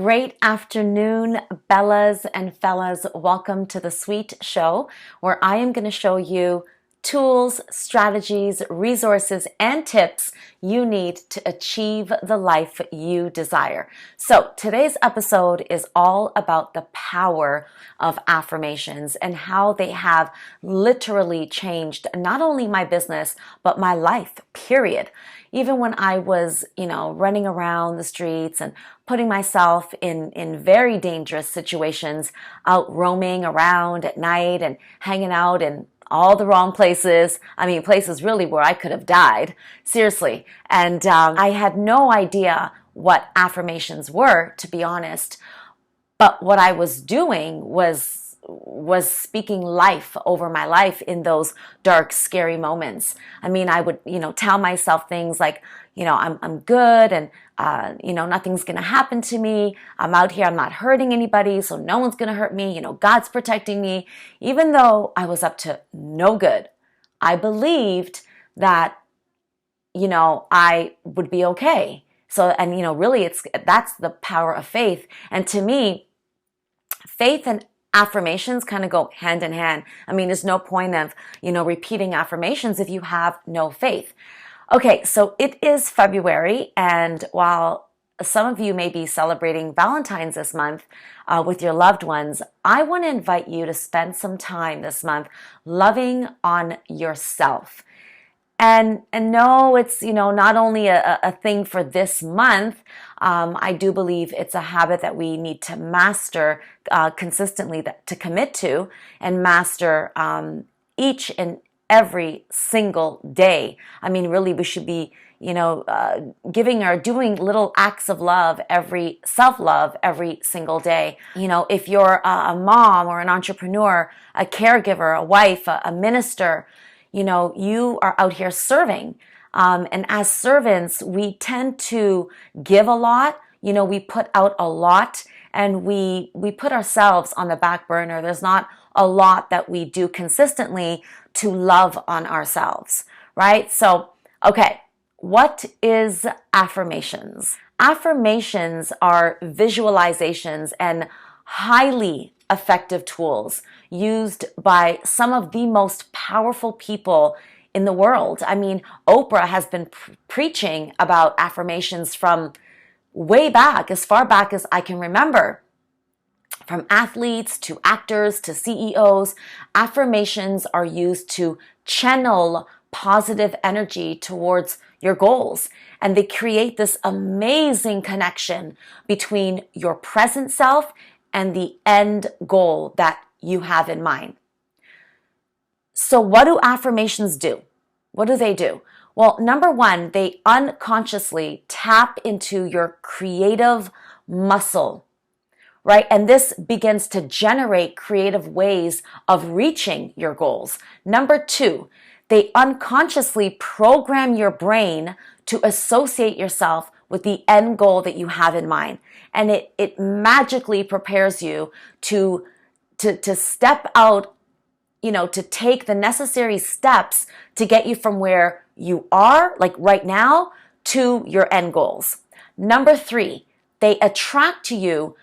Great afternoon, Bellas and Fellas. Welcome to the Sweet Show, where I am going to show you tools, strategies, resources, and tips you need to achieve the life you desire. So today's episode is all about the power of affirmations and how they have literally changed not only my business, but my life, period. Even when I was, running around the streets and putting myself in very dangerous situations, out roaming around at night and hanging out in all the wrong places. I mean, places really where I could have died. Seriously. And I had no idea what affirmations were, to be honest. But what I was doing was speaking life over my life in those dark, scary moments. I mean, I would, tell myself things like, I'm good and, nothing's going to happen to me. I'm out here. I'm not hurting anybody. So no one's going to hurt me. God's protecting me. Even though I was up to no good, I believed that, I would be okay. So, and, really that's the power of faith. And to me, faith and affirmations kind of go hand in hand. I mean, there's no point of, repeating affirmations if you have no faith. Okay, so it is February, and while some of you may be celebrating Valentine's this month with your loved ones, I want to invite you to spend some time this month loving on yourself. And no, it's, not only a thing for this month. I do believe it's a habit that we need to master consistently, to commit to and master each and every single day. I mean, really, we should be, giving or doing little acts of love, self-love every single day. If you're a mom or an entrepreneur, a caregiver, a wife, a minister, you are out here serving. And as servants, we tend to give a lot. We put out a lot and we put ourselves on the back burner. There's not a lot that we do consistently to love on ourselves, right? So, okay, what is affirmations? Affirmations are visualizations and highly effective tools used by some of the most powerful people in the world. I mean, Oprah has been preaching about affirmations from way back, as far back as I can remember. From athletes to actors to CEOs, affirmations are used to channel positive energy towards your goals. And they create this amazing connection between your present self and the end goal that you have in mind. So what do affirmations do? What do they do? Well, number one, they unconsciously tap into your creative muscle, right? And this begins to generate creative ways of reaching your goals. Number two, they unconsciously program your brain to associate yourself with the end goal that you have in mind. And it magically prepares you to step out, to take the necessary steps to get you from where you are, like right now, to your end goals. Number three, they attract to you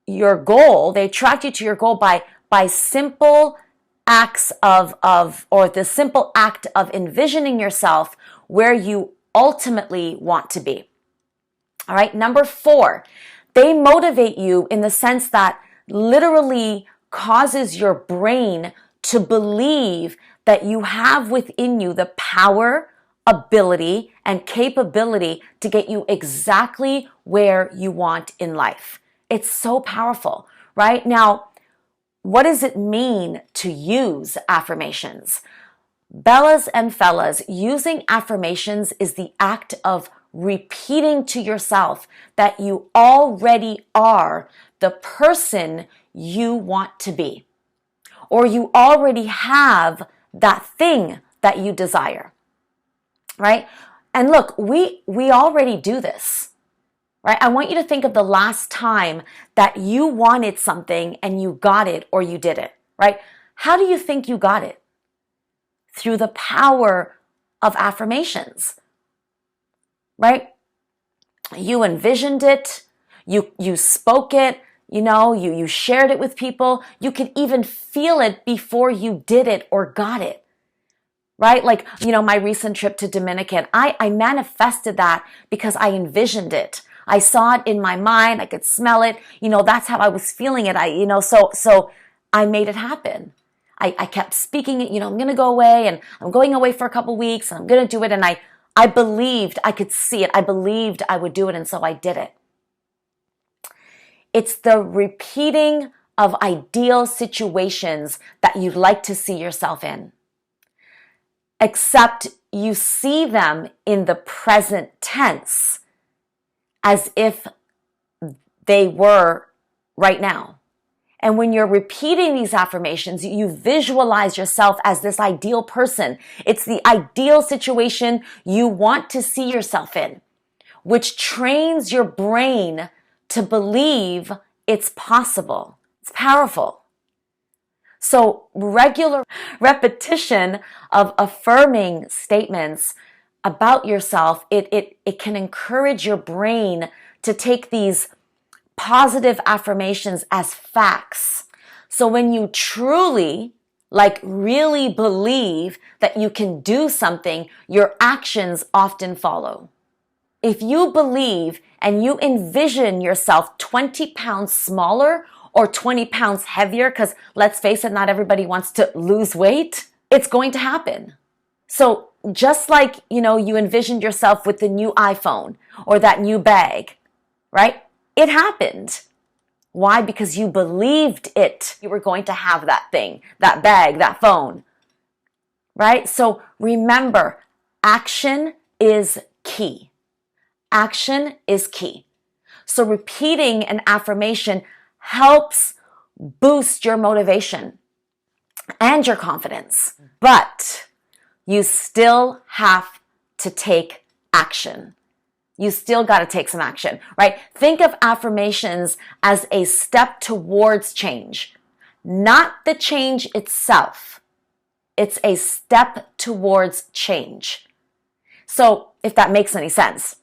your goal. They attract you to your goal by simple acts or the simple act of envisioning yourself where you ultimately want to be. All right. Number four, they motivate you in the sense that literally causes your brain to believe that you have within you the power, ability, and capability to get you exactly where you want in life. It's so powerful, right? Now, what does it mean to use affirmations? Bellas and fellas, using affirmations is the act of repeating to yourself that you already are the person you want to be, or you already have that thing that you desire, right? And look, we already do this, right? I want you to think of the last time that you wanted something and you got it or you did it, right? How do you think you got it? Through the power of affirmations, right? You envisioned it, You spoke it, you shared it with people. You could even feel it before you did it or got it. Right? Like, my recent trip to Dominican, I manifested that because I envisioned it. I saw it in my mind. I could smell it. That's how I was feeling it. So I made it happen. I kept speaking it, I'm going to go away and I'm going away for a couple weeks and I'm going to do it. And I believed I could see it. I believed I would do it. And so I did it. It's the repeating of ideal situations that you'd like to see yourself in. Except you see them in the present tense as if they were right now. And when you're repeating these affirmations, you visualize yourself as this ideal person. It's the ideal situation you want to see yourself in, which trains your brain to believe it's possible. It's powerful. So regular repetition of affirming statements about yourself, it can encourage your brain to take these positive affirmations as facts. So when you truly, really believe that you can do something, your actions often follow. If you believe and you envision yourself 20 pounds smaller or 20 pounds heavier, because let's face it, not everybody wants to lose weight, it's going to happen. So just like, you envisioned yourself with the new iPhone or that new bag, right? It happened. Why? Because you believed it. You were going to have that thing, that bag, that phone, right? So remember, action is key. Action is key. So repeating an affirmation helps boost your motivation and your confidence, but you still have to take action. You still got to take some action, right? Think of affirmations as a step towards change, not the change itself. It's a step towards change. So if that makes any sense.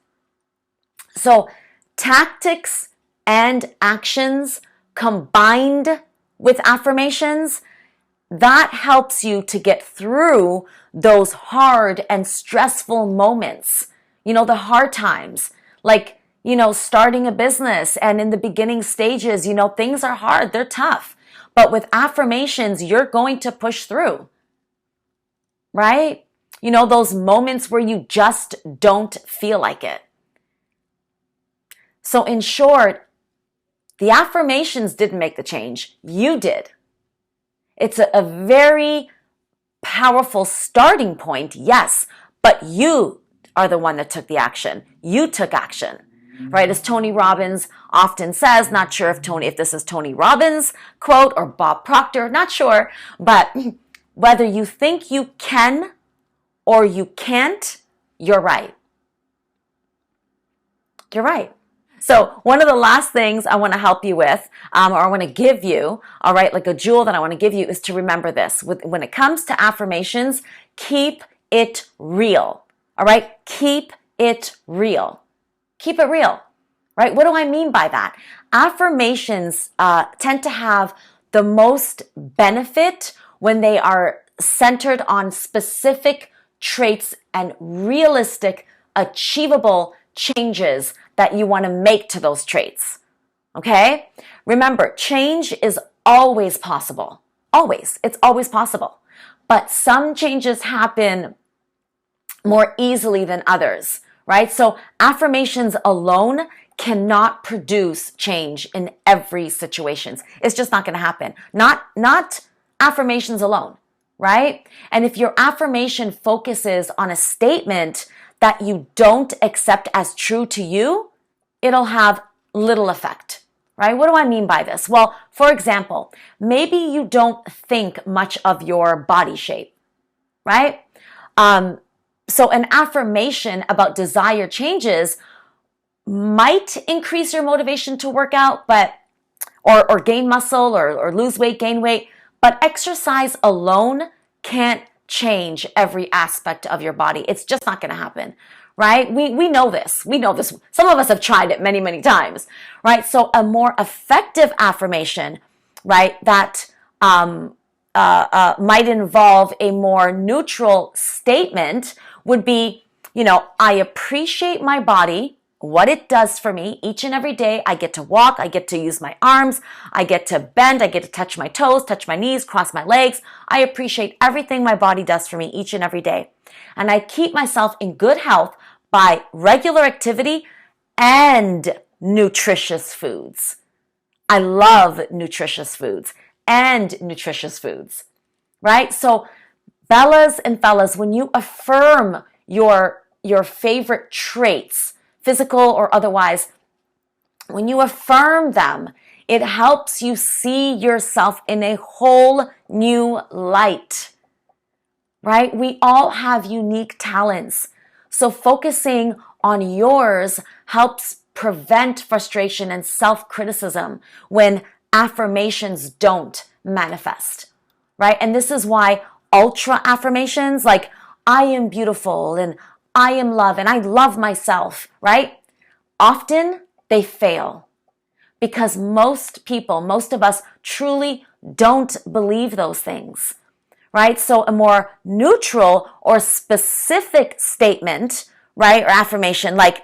So tactics and actions combined with affirmations, that helps you to get through those hard and stressful moments. The hard times, like, starting a business and in the beginning stages, things are hard, they're tough. But with affirmations, you're going to push through, right? Those moments where you just don't feel like it. So in short, the affirmations didn't make the change. You did. It's a very powerful starting point, yes, but you are the one that took the action. You took action, right? As Tony Robbins often says, not sure if this is Tony Robbins quote or Bob Proctor, not sure, but whether you think you can or you can't, you're right. You're right. So one of the last things I want to help you with, or I want to give you, all right, like a jewel that I want to give you is to remember this. When it comes to affirmations, keep it real, all right? Keep it real. Keep it real, right? What do I mean by that? Affirmations tend to have the most benefit when they are centered on specific traits and realistic, achievable changes that you want to make to those traits. Okay? Remember, change is always possible. Always. It's always possible. But some changes happen more easily than others, right? So affirmations alone cannot produce change in every situation. It's just not going to happen. Not affirmations alone, right? And if your affirmation focuses on a statement that you don't accept as true to you, it'll have little effect, right? What do I mean by this? Well, for example, maybe you don't think much of your body shape, right? So an affirmation about desired changes might increase your motivation to work out, or gain muscle or lose weight, gain weight, but exercise alone can't change every aspect of your body. It's just not going to happen, right? We know this. We know this. Some of us have tried it many, many times, right? So a more effective affirmation, right, that might involve a more neutral statement would be, I appreciate my body, what it does for me each and every day. I get to walk, I get to use my arms, I get to bend, I get to touch my toes, touch my knees, cross my legs. I appreciate everything my body does for me each and every day. And I keep myself in good health by regular activity and nutritious foods. I love nutritious foods and nutritious foods, right? So Bellas and fellas, when you affirm your favorite traits, physical or otherwise, when you affirm them, it helps you see yourself in a whole new light, right? We all have unique talents. So focusing on yours helps prevent frustration and self-criticism when affirmations don't manifest, right? And this is why ultra affirmations like I am beautiful and I am love and I love myself, right? Often they fail because most people, most of us truly don't believe those things, right? So a more neutral or specific statement, right, or affirmation like,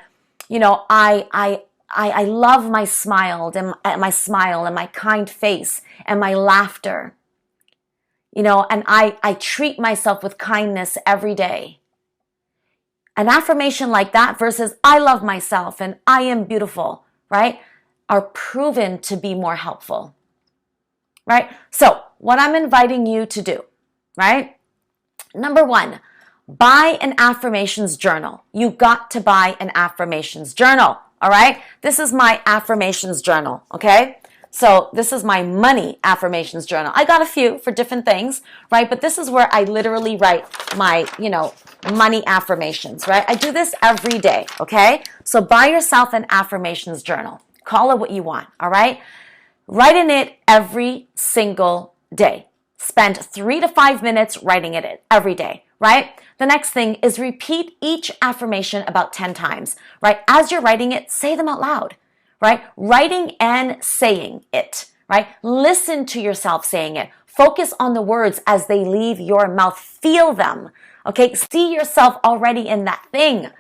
I love my smile and my kind face and my laughter, and I treat myself with kindness every day. An affirmation like that versus I love myself and I am beautiful, right, are proven to be more helpful, right? So what I'm inviting you to do, right? Number one, buy an affirmations journal. You got to buy an affirmations journal, all right? This is my affirmations journal, okay? So this is my money affirmations journal. I got a few for different things, right? But this is where I literally write my, money affirmations, right? I do this every day, okay? So buy yourself an affirmations journal. Call it what you want, all right? Write in it every single day. Spend 3 to 5 minutes writing it every day, right? The next thing is repeat each affirmation about 10 times, right? As you're writing it, say them out loud, right? Writing and saying it, right? Listen to yourself saying it. Focus on the words as they leave your mouth. Feel them, okay? See yourself already in that thing,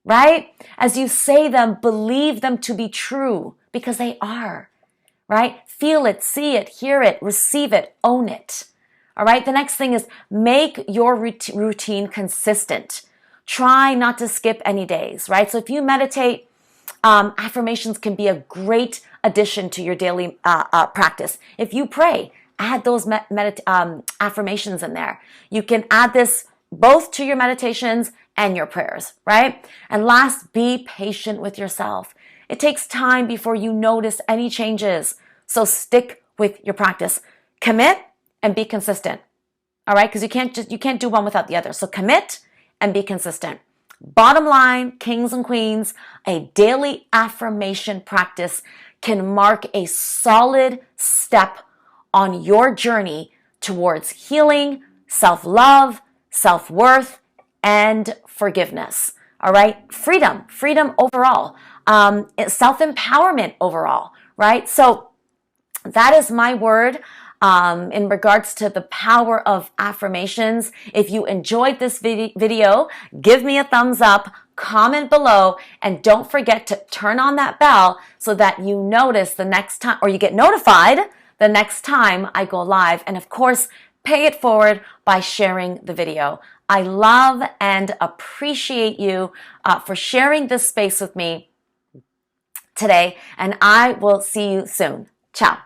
right? As you say them, believe them to be true because they are, right? Feel it, see it, hear it, receive it, own it. All right. The next thing is make your routine consistent. Try not to skip any days, right? So if you meditate, affirmations can be a great addition to your daily practice. If you pray, add those affirmations in there. You can add this both to your meditations and your prayers, right? And last, be patient with yourself. It takes time before you notice any changes. So stick with your practice. Commit and be consistent. All right? Because you can't do one without the other. So commit and be consistent. Bottom line, kings and queens, a daily affirmation practice can mark a solid step on your journey towards healing, self-love, self-worth, and forgiveness. All right? Freedom overall, self-empowerment overall, right? So that is my word in regards to the power of affirmations. If you enjoyed this video, give me a thumbs up, comment below, and don't forget to turn on that bell so that you notice the next time, or you get notified the next time I go live. And of course, pay it forward by sharing the video. I love and appreciate you for sharing this space with me today, and I will see you soon. Ciao.